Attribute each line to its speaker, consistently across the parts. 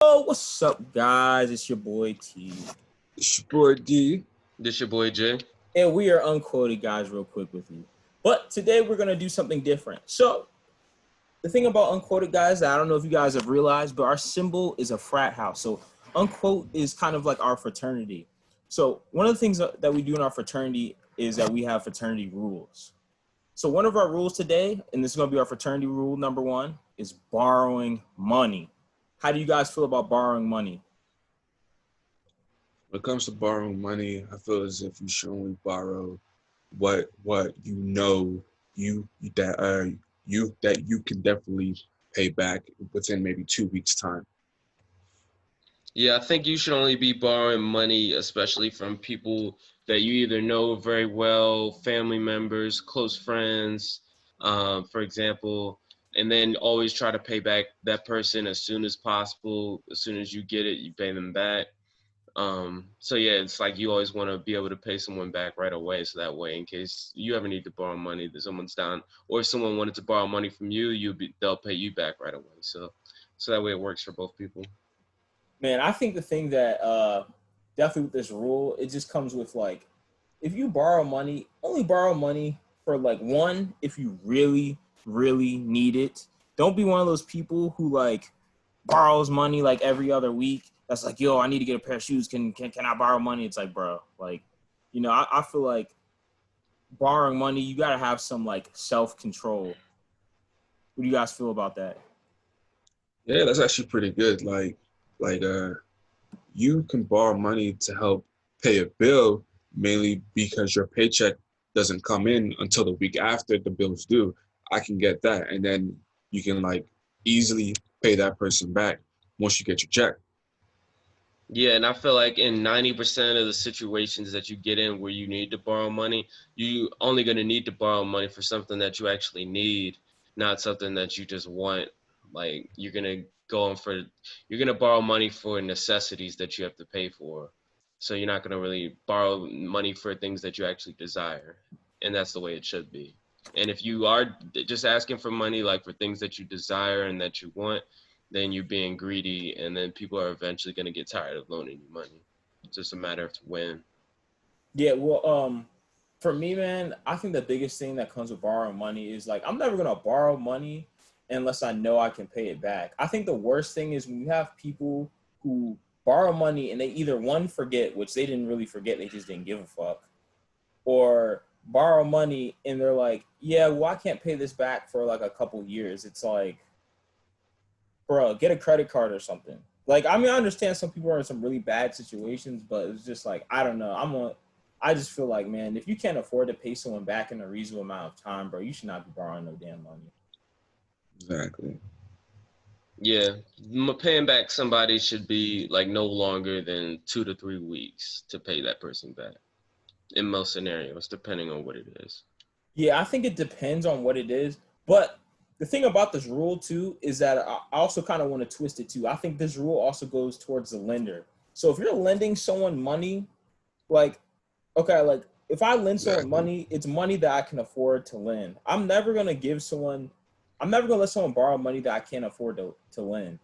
Speaker 1: Oh, what's up, guys? It's your boy T.
Speaker 2: It's your boy D.
Speaker 3: This your boy Jay.
Speaker 1: And we are unquoted, guys, real quick with you. But today we're going to do something different. So, the thing about unquoted, guys, I don't know if you guys have realized, but our symbol is a frat house. So, unquote is kind of like our fraternity. So, one of the things that we do in our fraternity is that we have fraternity rules. So, one of our rules today, and this is going to be our fraternity rule number one, is borrowing money. How do you guys feel about borrowing money?
Speaker 2: When it comes to borrowing money, I feel as if you should only borrow what you know you that you can definitely pay back within maybe 2 weeks time.
Speaker 3: Yeah, I think you should only be borrowing money, especially from people that you either know very well, family members, close friends, for example, and then always try to pay back that person as soon as possible. As soon as you get it, you pay them back. So yeah, it's like you always want to be able to pay someone back right away. So that way, in case you ever need to borrow money, that someone's down, or if someone wanted to borrow money from you, they'll pay you back right away. So that way it works for both people.
Speaker 1: Man, I think the thing that definitely with this rule, it just comes with like, if you borrow money, only borrow money for like one, if you really, really need it. Don't be one of those people who like borrows money like every other week. That's like, yo, I need to get a pair of shoes. Can I borrow money? It's like, bro, like, I feel like borrowing money, you gotta have some like self control. What do you guys feel about that?
Speaker 2: Yeah, that's actually pretty good. Like you can borrow money to help pay a bill mainly because your paycheck doesn't come in until the week after the bill's due. I can get that, and then you can like easily pay that person back once you get your check.
Speaker 3: Yeah, and I feel like in 90% of the situations that you get in where you need to borrow money, you only going to need to borrow money for something that you actually need, not something that you just want. Like you're going to borrow money for necessities that you have to pay for. So you're not going to really borrow money for things that you actually desire. And that's the way it should be. And if you are just asking for money like for things that you desire and that you want, then you're being greedy, and then people are eventually going to get tired of loaning you money. It's just a matter of when.
Speaker 1: Yeah, well, for me, man, I think the biggest thing that comes with borrowing money is like I'm never gonna borrow money unless I know I can pay it back. I think the worst thing is when you have people who borrow money and they either one forget, which they didn't really forget, they just didn't give a fuck, or borrow money and they're like, yeah, well, I can't pay this back for like a couple years. It's like, bro, get a credit card or something. Like, I mean, I understand some people are in some really bad situations, but it's just like, I don't know. I just feel like, man, if you can't afford to pay someone back in a reasonable amount of time, bro, you should not be borrowing no damn money.
Speaker 2: Exactly.
Speaker 3: Yeah, paying back somebody should be like no longer than 2 to 3 weeks to pay that person back in most scenarios, depending on what it is.
Speaker 1: Yeah, I think it depends on what it is. But the thing about this rule too is that I also kind of want to twist it too. I think this rule also goes towards the lender. So if you're lending someone money, like, okay, like if I lend someone
Speaker 2: Exactly.
Speaker 1: money, it's money that I can afford to lend. I'm never gonna let someone borrow money that I can't afford to lend.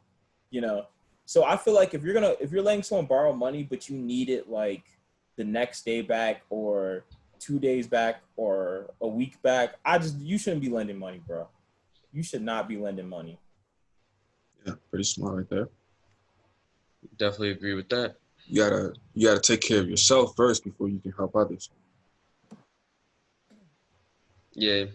Speaker 1: You know? So I feel like if you're letting someone borrow money but you need it like the next day back or 2 days back or a week back, you shouldn't be lending money, bro. You should not be lending money.
Speaker 2: Yeah, pretty smart right there.
Speaker 3: Definitely agree with that.
Speaker 2: You gotta take care of yourself first before you can help others.
Speaker 3: Yeah,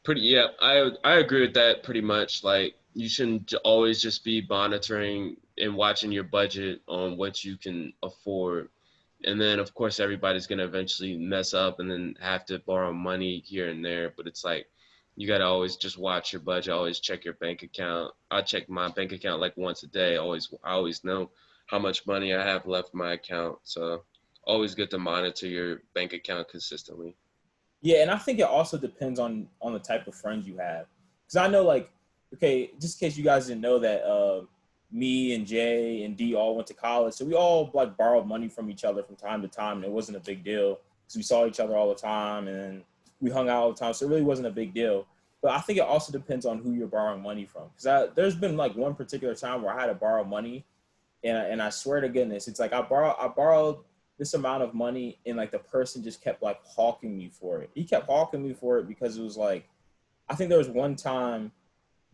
Speaker 3: pretty. Yeah, I agree with that pretty much. Like you shouldn't always just be monitoring and watching your budget on what you can afford. And then of course everybody's gonna eventually mess up and then have to borrow money here and there. But it's like you gotta always just watch your budget, always check your bank account. I check my bank account like once a day. I always know how much money I have left in my account. So always good to monitor your bank account consistently.
Speaker 1: Yeah, and I think it also depends on the type of friends you have. Because I know, like, okay, just in case you guys didn't know that, me and Jay and D all went to college, so we all like borrowed money from each other from time to time, and it wasn't a big deal because we saw each other all the time and we hung out all the time, so it really wasn't a big deal. But I think it also depends on who you're borrowing money from. Because there's been like one particular time where I had to borrow money, and I swear to goodness, it's like I borrowed this amount of money, and like the person just kept like hawking me for it. He kept hawking me for it because it was like, I think there was one time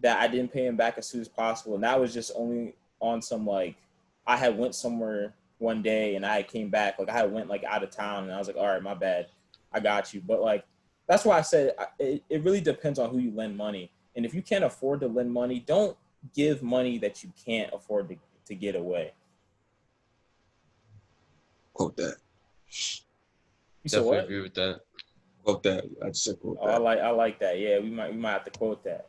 Speaker 1: that I didn't pay him back as soon as possible, and that was just only on some like, I had went somewhere one day and I came back, like I had went like out of town, and I was like, all right, my bad, I got you. But like, that's why I said it really depends on who you lend money, and if you can't afford to lend money, don't give money that you can't afford to get away.
Speaker 2: Quote that.
Speaker 1: You said
Speaker 3: Definitely
Speaker 1: what?
Speaker 3: agree with that.
Speaker 2: Quote that. I just said quote
Speaker 1: Oh,
Speaker 2: that.
Speaker 1: I like that. Yeah, we might have to quote that.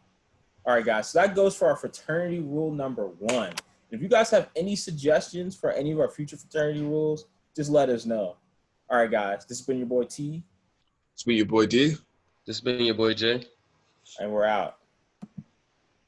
Speaker 1: All right, guys. So that goes for our fraternity rule number 1. If you guys have any suggestions for any of our future fraternity rules, just let us know. All right, guys. This has been your boy T,
Speaker 2: It's been your boy D.
Speaker 3: This has been your boy Jay.
Speaker 1: and we're out.